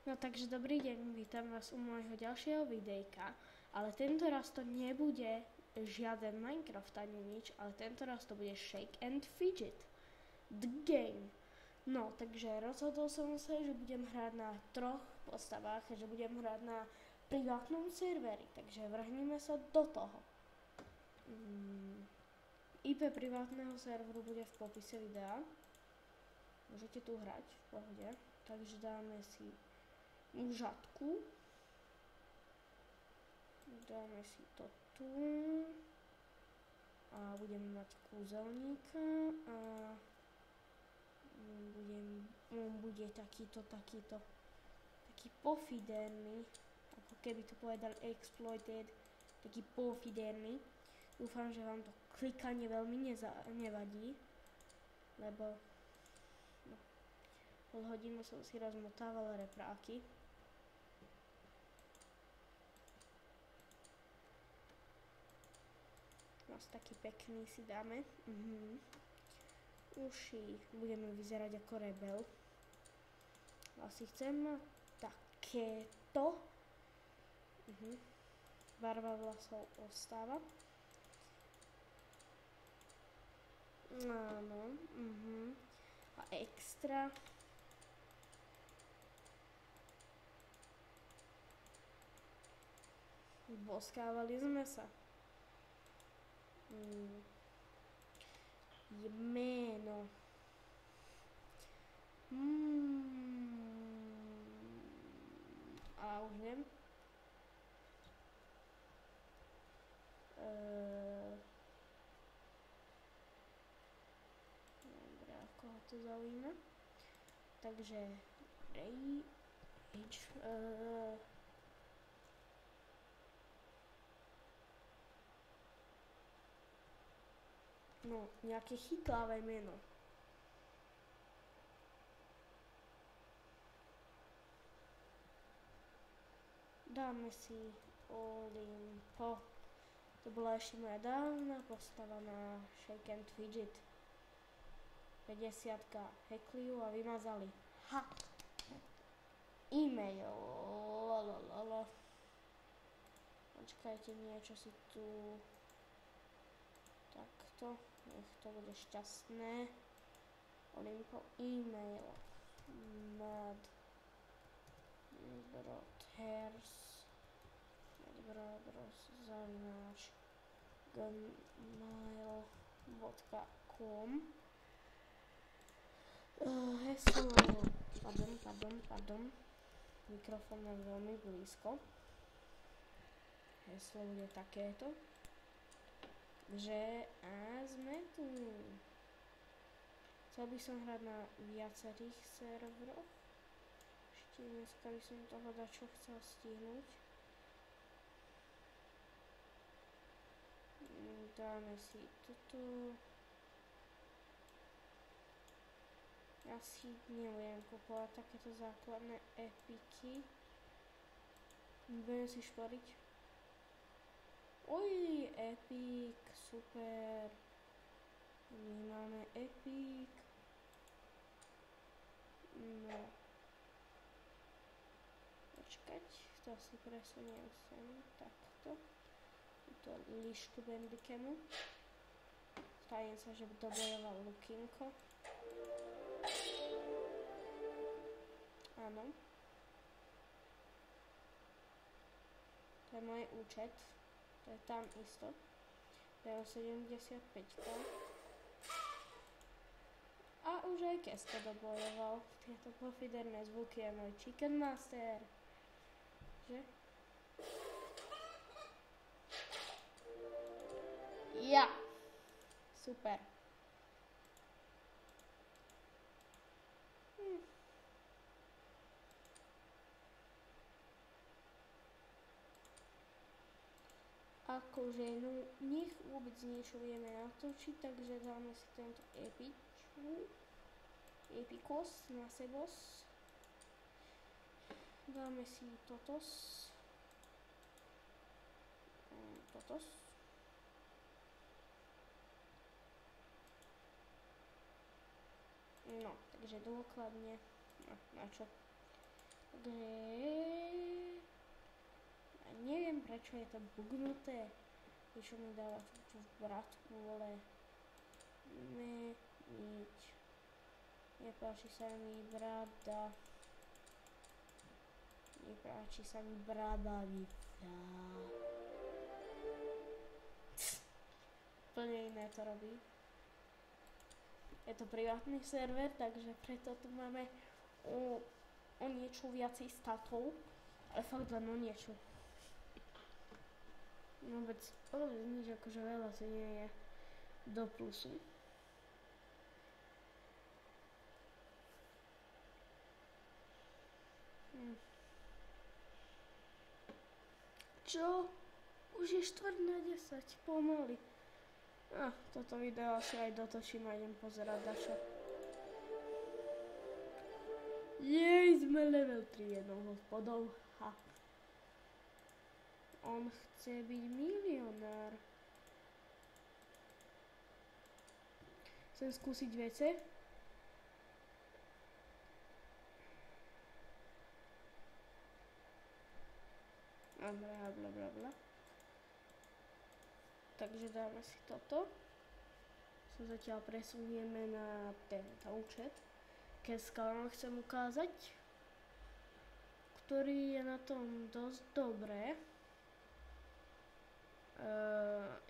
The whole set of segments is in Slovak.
No takže dobrý deň, vítam vás u môjho ďalšieho videjka, ale tento raz to nebude žiaden Minecraft ani nič, ale tento raz to bude Shake and Fidget, the game. No, takže rozhodol som sa, že budem hrať na 3 postavách, že budem hrať na privátnom serveri, takže vrhneme sa do toho. IP privátneho serveru bude v popise videa, môžete tu hrať v pohode, takže dáme si žatku. Dáme si to tu. A budeme mať kúzelníka a on bude taký pofiderný, ako keby to povedal exploited, taký pofiderný. Dúfam, že vám to klikanie veľmi nevadí, lebo pol hodinu som si rozmotávala repráky. Taký pekný si dáme. Uši budeme vyzerať ako rebel. Asi chcem takéto. Barva vlasov ostáva. Áno. A extra. Boskávali sme sa. Jméno. A už neviem. Dobre, ako ho to zaujíma. Takže no, nejaké chytlavé meno. Dáme si Olimpo. To bola ešte moja dávna postava na Shake and Fidget. 50-ka hackli ju a vymazali. Ha! E-mail. Počkajte, niečo si tu takto. Nech to bude šťastné. Olimpo e-mail. Mad Brothers zavináč gmail.com. Heslo, pardon. Mikrofón je veľmi blízko. Heslo bude takéto. Že a sme tu. Chcel by som hrať na viacerých serveroch. Ešte dneska by som toho dačo chcel stihnúť. Dáme si toto. Asi nebudem kupovať takéto základné epiky. Budem si šporiť. Oj, epic, super. My máme epic. No. Počkať, to si presuniem sem, takto. Tuto lišku bandikemu. Stajím sa, že dobojoval Lukinko. Áno. To je môj účet. To je tam isto. To je o 75. A už aj Kesko dobojoval. Tieto pofiderné zvuky je môj Chicken Master. Že? Ja. Super. Akože, no nech vôbec niečo vieme natočiť, takže dáme si tento epikos na sebos. Dáme si totos. No, takže dôkladne, no, na čo? Ja neviem, prečo je to bugnuté. Čo mi dáva tú vratku, vole. Nič. Nepáči sa mi brada. Nepáči sa mi bradavica. Úplne iné to robí. Je to privátny server, takže preto tu máme o niečo viacej statov. Ale fakt len o niečo. Vôbec nič akože veľa to nie je do plusu. Čo? Už je 9:45, pomaly. Toto video asi aj dotočím a idem pozerať dačo. Jej, sme level 3 jednou hospodou. Ha. On chce byť milionár. Chcem skúsiť vece. Blablabla. Takže dáme si toto. Zatiaľ presunieme na tento účet. Keďže vám chcem ukázať, ktorý je na tom dosť dobré.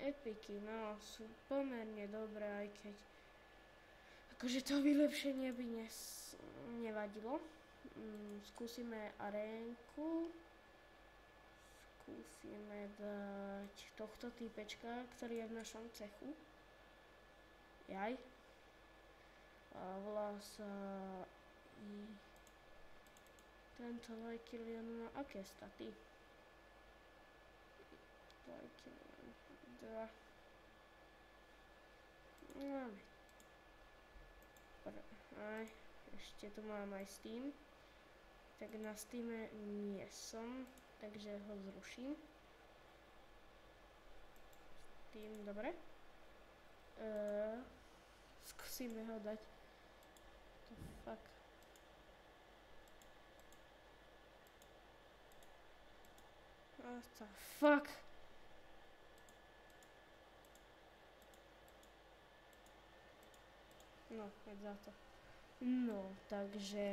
Epiky, no, sú pomerne dobré, aj keď akože to vylepšenie by nevadilo. Skúsime arénku. Skúsime dať tohto týpečka, ktorý je v našom cechu. Jaj. A volá sa tento Lajkilian má aké staty? Lajkilian 2. Máme. Aj, ešte tu mám aj Steam. Tak na Steame nie som, takže ho zruším. Steam, dobre. Skúsime ho dať. Fuck. What the fuck? No, je za to. No, takže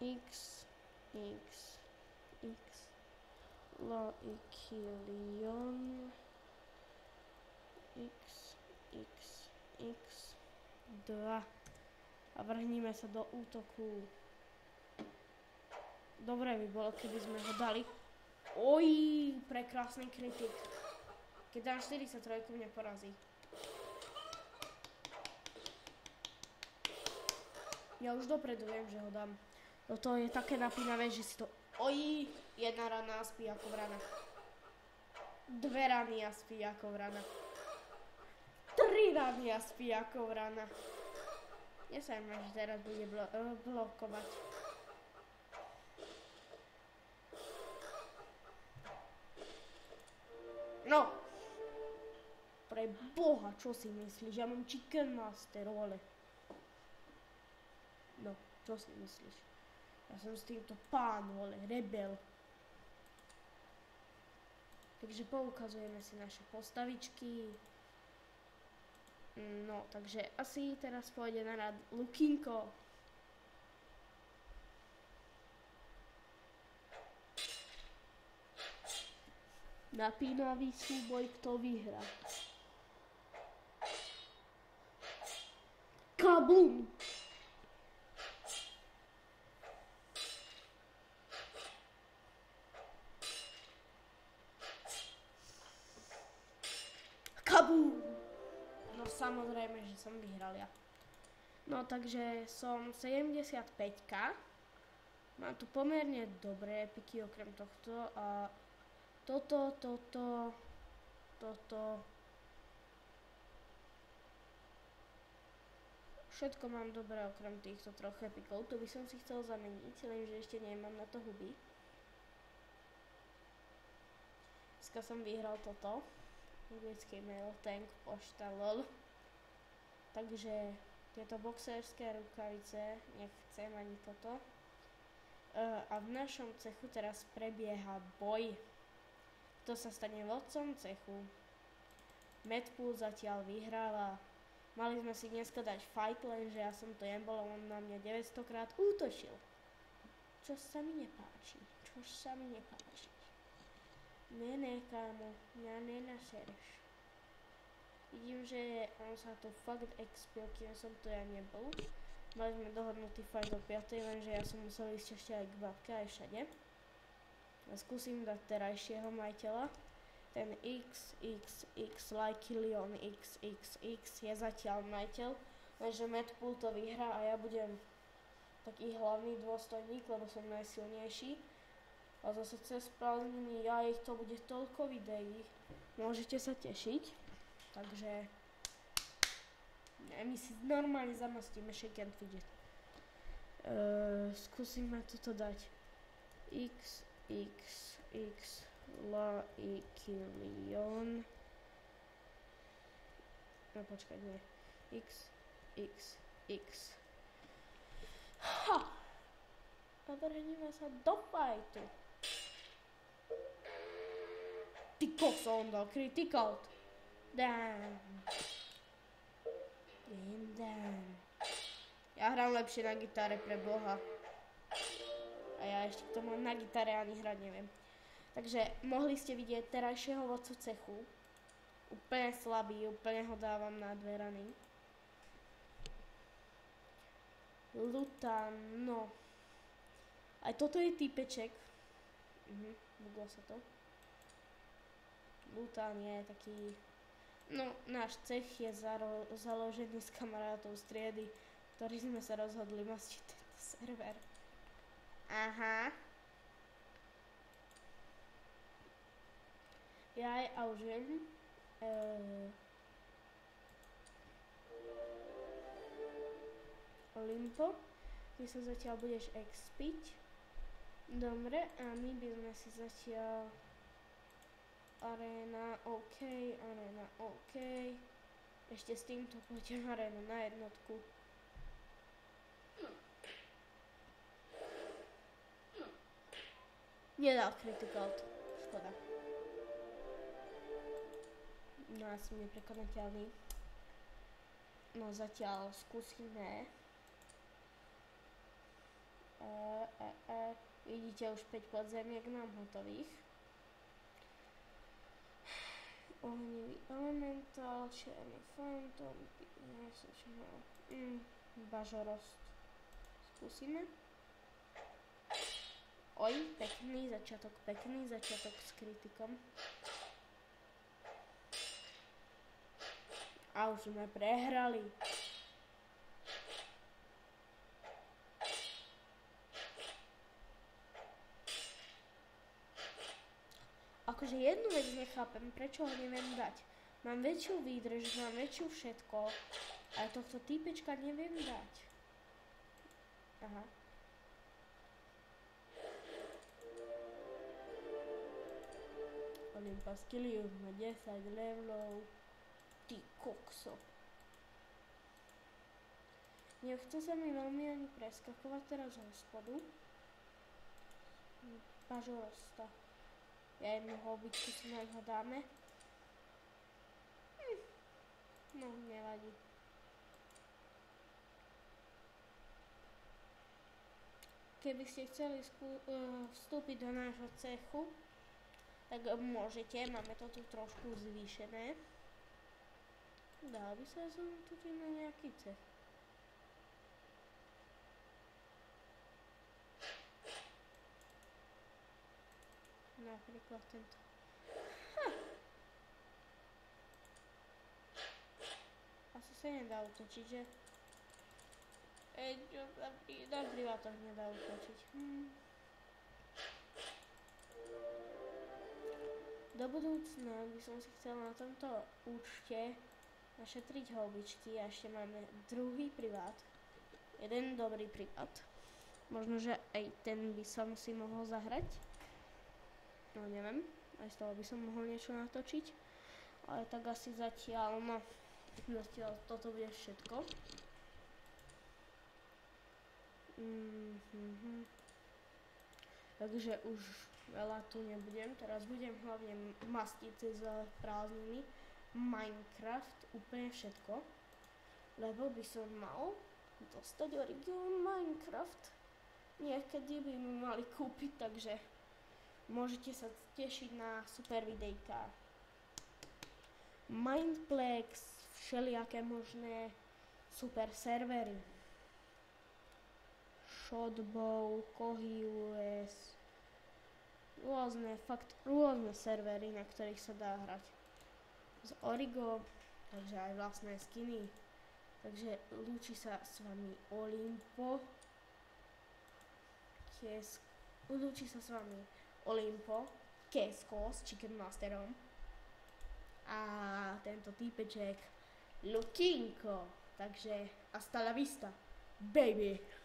X Lajkilian X 2 a vrhníme sa do útoku. Dobre by bolo, keby sme ho dali. Oj, prekrásny kritik. Keď dám 43, mňa porazí. Ja už dopredu viem, že ho dám. Toto je také napínavé, že si to... Oj, jedna rana a spí ako vrana. 2 rany a spí ako vrana. 3 rany a spí ako vrana. Nesajme, že teraz bude blokovať. No! Pre Boha, čo si myslíš? Ja mám Chicken Master, vole. No, čo si myslíš? Ja som s týmto pán, vole, rebel. Takže poukazujeme si naše postavičky. No, takže asi teraz pôjde na rad Lukinko. Napínavý súboj, kto vyhrá. Kabum! Kabum! No samozrejme, že som vyhral ja. No takže som 75-ka. Mám tu pomerne dobré epiky okrem tohto a toto. Všetko mám dobré okrem týchto troch epikov. Tu by som si chcel zameniť, lenže ešte nemám na to huby. Dneska som vyhral toto. Anglický mail, tank, pošta, lol. Takže tieto boxerské rukavice, nechcem ani toto. A v našom cechu teraz prebieha boj. Kto sa stane vodcom cechu? Madpool zatiaľ vyhráva. Mali sme si dneska dať fight, lenže ja som to nebol, on na mňa 900 krát útočil. Čo sa mi nepáči. Ne, kámo, mňa nenasereš. Vidím, že on sa tu fakt expil, kým som to ja nebol. Mali sme dohodnutý fight o 5, lenže ja som musel ísť ešte aj k babke, aj všade. A skúsim dať terajšieho majiteľa. Ten XXX, Leon XXX je zatiaľ majiteľ, lenže Madpool to vyhrá a ja budem taký hlavný dôstojník, lebo som najsilnejší. A zase cez prázdniny to bude toľko videí, môžete sa tešiť. Takže my si normálne zamastíme shake and fidget. Skúsime toto dať. XXX Leon. No počkaj, nie. XXX. Ha! Navrhníme sa do fightu. Ty kokso, on dal critical. Damn. Ja hrám lepšie na gitare, pre Boha. A ja ešte k tomu na gitare ani hrať neviem. Takže mohli ste vidieť terajšieho vodcu cechu. Úplne slabý, úplne ho dávam na dve rany. Lutan, no. Aj toto je týpeček. Buglo sa to. Lutan je taký... No, náš cech je založený z kamarátov z triedy, ktorí sme sa rozhodli mastiť tento server. Aha. Jaj, a už viem. Olimpo, ty sa zatiaľ budeš expiť. Dobre, a my by sme si zatiaľ Arena, OK. Ešte s týmto pôjdem arénu na jednotku. Nedal critical, škoda. No asi neprekonateľný. No zatiaľ skúsime. Vidíte už 5 podzemiek nám hotových. Ohnivý elementál, černý fantom, bažorost. Skúsime. Oj, pekný začiatok s kritikom. A už sme prehrali. Akože jednu vec nechápem, prečo ho neviem dať. Mám väčšiu výdrž, mám väčšiu všetko, ale tohto týpečka neviem dať. Aha. Olympus Kilius má 10 levelov. Ty kokso. Nechce sa mi veľmi ani preskakovať teraz hospodu. Bažorosta. Ja jednu hobičku si na ňo dáme. No, nevadí. Keby ste chceli vstúpiť do nášho cechu, tak môžete, máme to tu trošku zvýšené. Dá by sa zútiť na nejaký cech. Napríklad tento. Asi sa nedá utočiť, že? Na privátoch nedá utočiť. Do budúcna by som si chcela na tomto účte našetriť houbičky a ešte máme druhý privát. Jeden dobrý privát. Možno, že aj ten by som si mohol zahrať. No neviem, aj z toho by som mohol niečo natočiť. Ale tak asi zatiaľ toto bude všetko. Takže už veľa tu nebudem, teraz budem hlavne mastiť cez prázdniny Minecraft, úplne všetko, lebo by som mal dostať originál Minecraft. Niekedy by mi mali kúpiť, takže môžete sa tešiť na super videjka. Mindplex, všelijaké možné super servery. Shotbow, Kohi.us, rôzne servery, na ktorých sa dá hrať. Z Origo, takže aj vlastné skiny. Takže lúči sa s vami Olimpo. Lúči sa s vami Olimpo, Kesko s Chicken Masterom a tento týpeček Lukinko. Takže hasta la vista, baby!